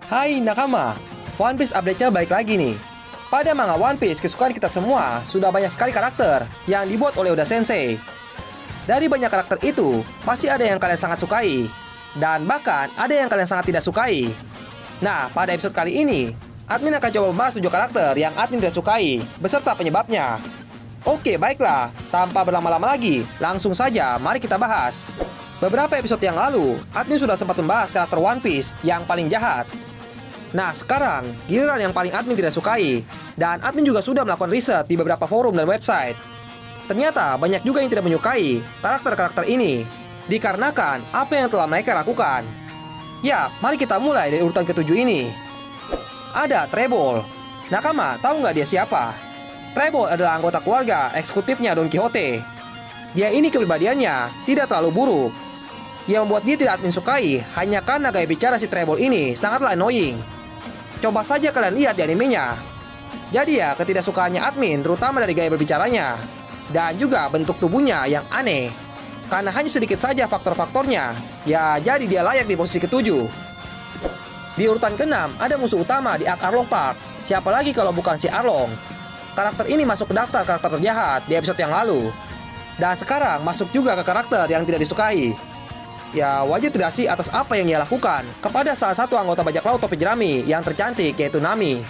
Hai nakama, One Piece update-nya balik lagi nih. Pada manga One Piece kesukaan kita semua, sudah banyak sekali karakter yang dibuat oleh Oda Sensei. Dari banyak karakter itu, pasti ada yang kalian sangat sukai, dan bahkan ada yang kalian sangat tidak sukai. Nah, pada episode kali ini, admin akan coba membahas 7 karakter yang admin tidak sukai, beserta penyebabnya. Oke, baiklah, tanpa berlama-lama lagi, langsung saja mari kita bahas. Beberapa episode yang lalu, admin sudah sempat membahas karakter One Piece yang paling jahat. Nah, sekarang giliran yang paling admin tidak sukai, dan admin juga sudah melakukan riset di beberapa forum dan website. Ternyata banyak juga yang tidak menyukai karakter-karakter ini, dikarenakan apa yang telah mereka lakukan. Ya, mari kita mulai dari urutan ke-7 ini. Ada Trebol. Nakama, tahu nggak dia siapa? Trebol adalah anggota keluarga eksekutifnya Don Quixote. Dia ini kepribadiannya tidak terlalu buruk. Yang membuat dia tidak admin sukai hanya karena gaya bicara si Trebol ini sangatlah annoying. Coba saja kalian lihat di animenya. Jadi ya, ketidaksukaannya admin terutama dari gaya berbicaranya, dan juga bentuk tubuhnya yang aneh. Karena hanya sedikit saja faktor-faktornya, ya jadi dia layak di posisi ke-7. Di urutan ke-6 ada musuh utama di Arc Arlong Park. Siapa lagi kalau bukan si Arlong. Karakter ini masuk ke daftar karakter terjahat di episode yang lalu, dan sekarang masuk juga ke karakter yang tidak disukai. Ya, wajar tidak sih atas apa yang ia lakukan kepada salah satu anggota bajak laut topi jerami yang tercantik, yaitu Nami.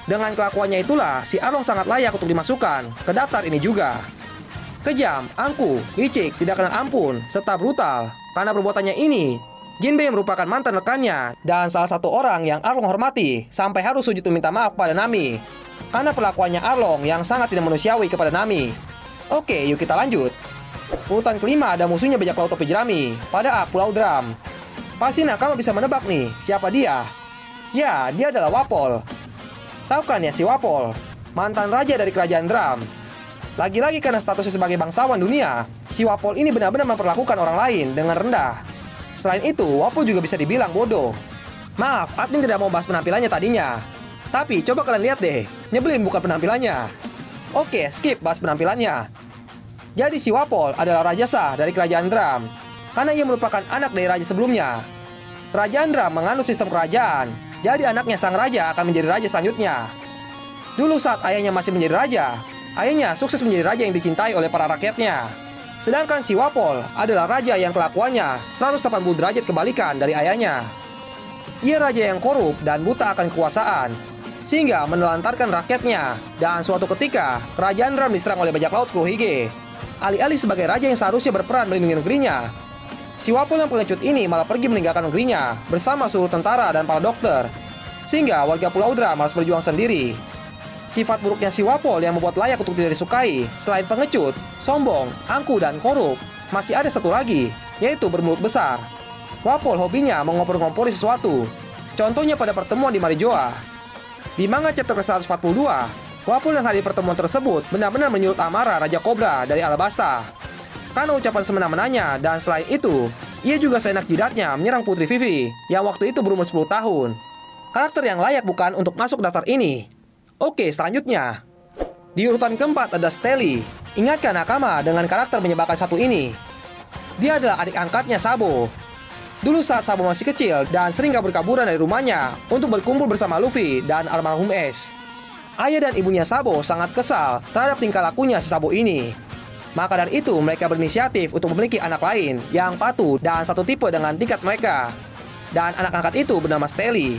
Dengan kelakuannya itulah, si Arlong sangat layak untuk dimasukkan ke daftar ini juga. Kejam, angkuh, licik, tidak kenal ampun, serta brutal. Karena perbuatannya ini, Jinbei merupakan mantan rekannya dan salah satu orang yang Arlong hormati sampai harus sujud meminta maaf kepada Nami karena perlakuannya Arlong yang sangat tidak manusiawi kepada Nami. Oke, yuk kita lanjut. Urutan kelima ada musuhnya bajak laut topi jerami pada Arc Pulau Drum. Pasti nakama bisa menebak nih, siapa dia? Ya, dia adalah Wapol. Tahu kan ya si Wapol? Mantan raja dari kerajaan Drum. Lagi-lagi karena statusnya sebagai bangsawan dunia, si Wapol ini benar-benar memperlakukan orang lain dengan rendah. Selain itu, Wapol juga bisa dibilang bodoh. Maaf, admin tidak mau bahas penampilannya tadinya. Tapi coba kalian lihat deh, nyebelin bukan penampilannya. Oke, skip bahas penampilannya. Jadi si Wapol adalah raja sah dari kerajaan Drum, karena ia merupakan anak dari raja sebelumnya. Kerajaan Drum menganut sistem kerajaan, jadi anaknya sang raja akan menjadi raja selanjutnya. Dulu saat ayahnya masih menjadi raja, ayahnya sukses menjadi raja yang dicintai oleh para rakyatnya. Sedangkan si Wapol adalah raja yang kelakuannya 180 derajat kebalikan dari ayahnya. Ia raja yang korup dan buta akan kekuasaan, sehingga menelantarkan rakyatnya, dan suatu ketika kerajaan Drum diserang oleh bajak laut Kurohige. Alih-alih sebagai raja yang seharusnya berperan melindungi negerinya, si Wapol yang pengecut ini malah pergi meninggalkan negerinya bersama seluruh tentara dan para dokter, sehingga warga Pulau Drum harus berjuang sendiri. Sifat buruknya si Wapol yang membuat layak untuk tidak disukai, selain pengecut, sombong, angkuh, dan korup, masih ada satu lagi, yaitu bermulut besar. Wapol hobinya mengompor-ngompori sesuatu, contohnya pada pertemuan di Marijoa. Di manga chapter ke-142, Wapol yang hadir pertemuan tersebut benar-benar menyulut amarah Raja Cobra dari Alabasta. Karena ucapan semena-menanya, dan selain itu, ia juga seenak jidatnya menyerang Putri Vivi yang waktu itu berumur 10 tahun. Karakter yang layak bukan untuk masuk daftar ini. Oke, selanjutnya. Di urutan keempat ada Stelly. Ingatkan nakama dengan karakter menyebalkan satu ini. Dia adalah adik angkatnya Sabo. Dulu saat Sabo masih kecil dan sering kabur-kaburan dari rumahnya untuk berkumpul bersama Luffy dan almarhum Ace. Ayah dan ibunya Sabo sangat kesal terhadap tingkah lakunya si Sabo ini. Maka dari itu mereka berinisiatif untuk memiliki anak lain yang patuh dan satu tipe dengan tingkat mereka. Dan anak angkat itu bernama Stelly.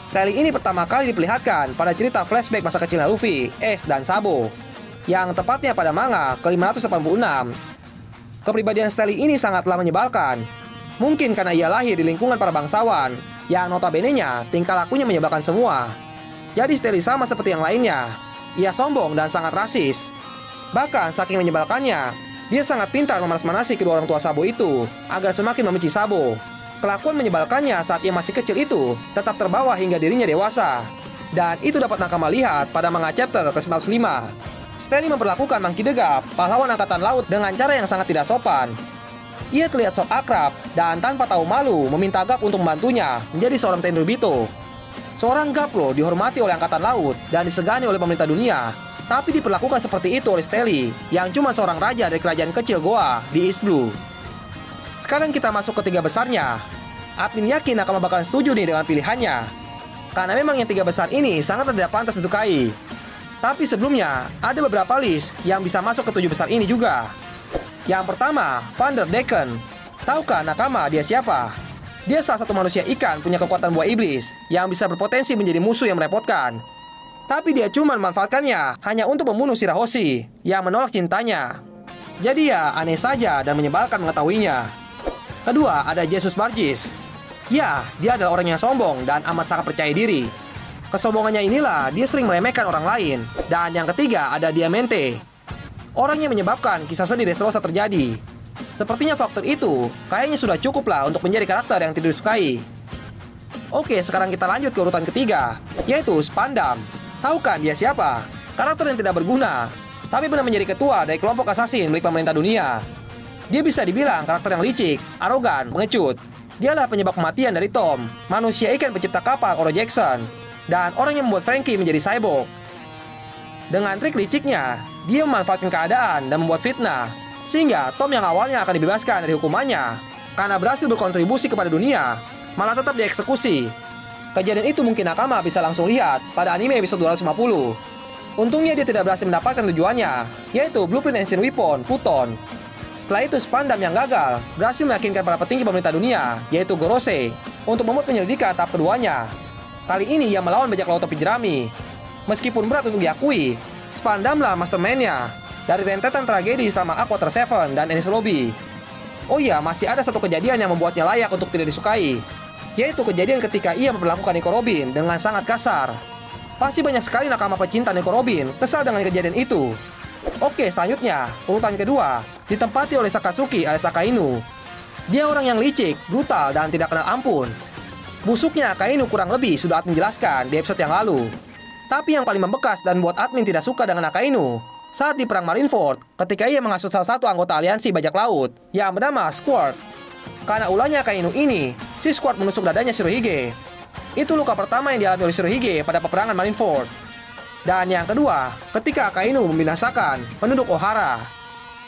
Stelly ini pertama kali diperlihatkan pada cerita flashback masa kecilnya Luffy, Ace, dan Sabo, yang tepatnya pada manga ke-586. Kepribadian Stelly ini sangatlah menyebalkan. Mungkin karena ia lahir di lingkungan para bangsawan, yang notabene-nya tingkah lakunya menyebalkan semua. Jadi Stelly sama seperti yang lainnya, ia sombong dan sangat rasis. Bahkan saking menyebalkannya, dia sangat pintar memanas-manasi kedua orang tua Sabo itu agar semakin membenci Sabo. Kelakuan menyebalkannya saat ia masih kecil itu tetap terbawa hingga dirinya dewasa. Dan itu dapat nakama lihat pada manga chapter ke-95. Stelly memperlakukan Monkey D. Garp, pahlawan angkatan laut, dengan cara yang sangat tidak sopan. Ia terlihat sok akrab dan tanpa tahu malu meminta Garp untuk membantunya menjadi seorang tenryubito. Seorang Garp loh dihormati oleh angkatan laut dan disegani oleh pemerintah dunia, tapi diperlakukan seperti itu oleh Stelly yang cuma seorang raja dari kerajaan kecil Goa di East Blue. Sekarang kita masuk ke 3 besarnya. Admin yakin Nakama bakalan setuju nih dengan pilihannya, karena memang yang 3 besar ini sangat tidak pantas disukai. Tapi sebelumnya, ada beberapa list yang bisa masuk ke 7 besar ini juga. Yang pertama, Thunder Deacon. Tahukah Nakama dia siapa? Dia salah satu manusia ikan punya kekuatan buah iblis yang bisa berpotensi menjadi musuh yang merepotkan. Tapi dia cuma memanfaatkannya hanya untuk membunuh Shirahoshi yang menolak cintanya. Jadi ya, aneh saja dan menyebalkan mengetahuinya. Kedua, ada Jesus Bargis. Ya, dia adalah orang yang sombong dan amat sangat percaya diri. Kesombongannya inilah dia sering meremehkan orang lain. Dan yang ketiga, ada Diamante. Orang yang menyebabkan kisah sedih Dressrosa terjadi. Sepertinya faktor itu kayaknya sudah cukup lah untuk menjadi karakter yang tidak disukai. Oke, sekarang kita lanjut ke urutan ketiga, yaitu Spandam. Tahu kan dia siapa? Karakter yang tidak berguna, tapi benar menjadi ketua dari kelompok asasin milik pemerintah dunia. Dia bisa dibilang karakter yang licik, arogan, pengecut. Dialah penyebab kematian dari Tom, manusia ikan pencipta kapal Oro Jackson, dan orang yang membuat Franky menjadi cyborg. Dengan trik liciknya, dia memanfaatkan keadaan dan membuat fitnah, sehingga Tom yang awalnya akan dibebaskan dari hukumannya karena berhasil berkontribusi kepada dunia, malah tetap dieksekusi. Kejadian itu mungkin Nakama bisa langsung lihat pada anime episode 250. Untungnya dia tidak berhasil mendapatkan tujuannya, yaitu Blueprint Ancient Weapon, Puton. Setelah itu Spandam yang gagal berhasil meyakinkan para petinggi pemerintah dunia, yaitu Gorosei, untuk membuat penyelidikan tahap keduanya. Kali ini ia melawan bajak laut topi jerami. Meskipun berat untuk diakui, Spandamlah mastermind-nya dari rentetan tragedi selama Aquater 7 dan Enies Lobby. Oh iya, masih ada satu kejadian yang membuatnya layak untuk tidak disukai, yaitu kejadian ketika ia memperlakukan Nico Robin dengan sangat kasar. Pasti banyak sekali nakama pecinta Nico Robin kesal dengan kejadian itu. Oke, selanjutnya, urutan kedua ditempati oleh Sakatsuki alias Akainu. Dia orang yang licik, brutal, dan tidak kenal ampun. Busuknya Akainu kurang lebih sudah admin jelaskan di episode yang lalu. Tapi yang paling membekas dan buat admin tidak suka dengan Akainu saat di perang Marineford ketika ia menghasut salah satu anggota aliansi bajak laut yang bernama Squirt. Karena ulahnya Akainu ini, si Squirt menusuk dadanya Shirohige. Itu luka pertama yang dialami oleh Shirohige pada peperangan Marineford. Dan yang kedua, ketika Akainu membinasakan penduduk Ohara.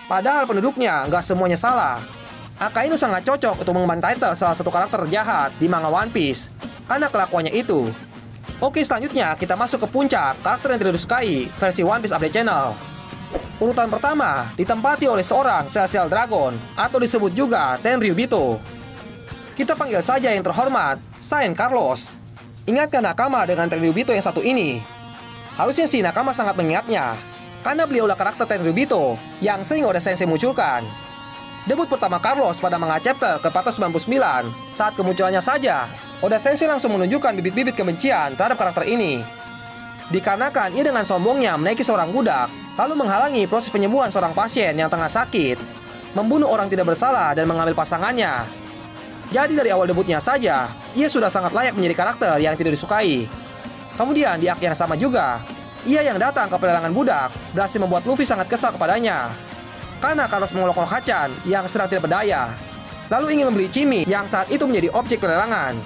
Padahal penduduknya nggak semuanya salah. Akainu sangat cocok untuk mengemban title salah satu karakter jahat di manga One Piece karena kelakuannya itu. Oke, selanjutnya kita masuk ke puncak karakter yang tidak disukai versi One Piece Update Channel. Urutan pertama ditempati oleh seorang Celestial Dragon atau disebut juga Tenryubito. Kita panggil saja yang terhormat Saint Carlos. Ingatkan Nakama dengan Tenryubito yang satu ini? Harusnya si Nakama sangat mengingatnya, karena beliaulah karakter Tenryubito yang sering Oda Sensei munculkan. Debut pertama Carlos pada manga chapter ke-499, saat kemunculannya saja, Oda Sensei langsung menunjukkan bibit-bibit kebencian terhadap karakter ini. Dikarenakan ia dengan sombongnya menaiki seorang budak, lalu menghalangi proses penyembuhan seorang pasien yang tengah sakit, membunuh orang tidak bersalah dan mengambil pasangannya. Jadi dari awal debutnya saja, ia sudah sangat layak menjadi karakter yang tidak disukai. Kemudian di arc yang sama juga, ia yang datang ke pelelangan budak berhasil membuat Luffy sangat kesal kepadanya. Karena Carlos mengolok-olok Hachan yang sedang tidak berdaya, lalu ingin membeli Chimi yang saat itu menjadi objek pelelangan.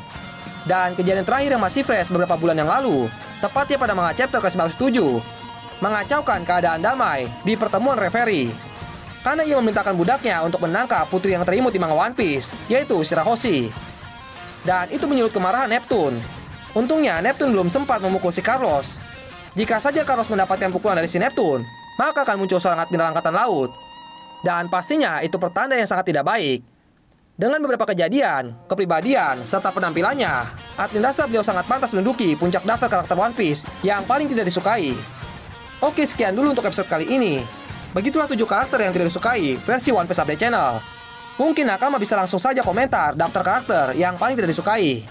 Dan kejadian terakhir yang masih fresh beberapa bulan yang lalu, tepatnya pada manga chapter ke-97, mengacaukan keadaan damai di pertemuan Reverie. Karena ia memerintahkan budaknya untuk menangkap putri yang terimut di manga One Piece, yaitu Shirahoshi. Dan itu menyulut kemarahan Neptune. Untungnya Neptune belum sempat memukul si Carlos. Jika saja Carlos mendapatkan pukulan dari si Neptune, maka akan muncul seorang Admiral Angkatan Laut. Dan pastinya itu pertanda yang sangat tidak baik. Dengan beberapa kejadian, kepribadian, serta penampilannya, Admin rasa beliau sangat pantas menduduki puncak daftar karakter One Piece yang paling tidak disukai. Oke, sekian dulu untuk episode kali ini. Begitulah 7 karakter yang tidak disukai versi One Piece Update Channel. Mungkin Nakama bisa langsung saja komentar daftar karakter yang paling tidak disukai.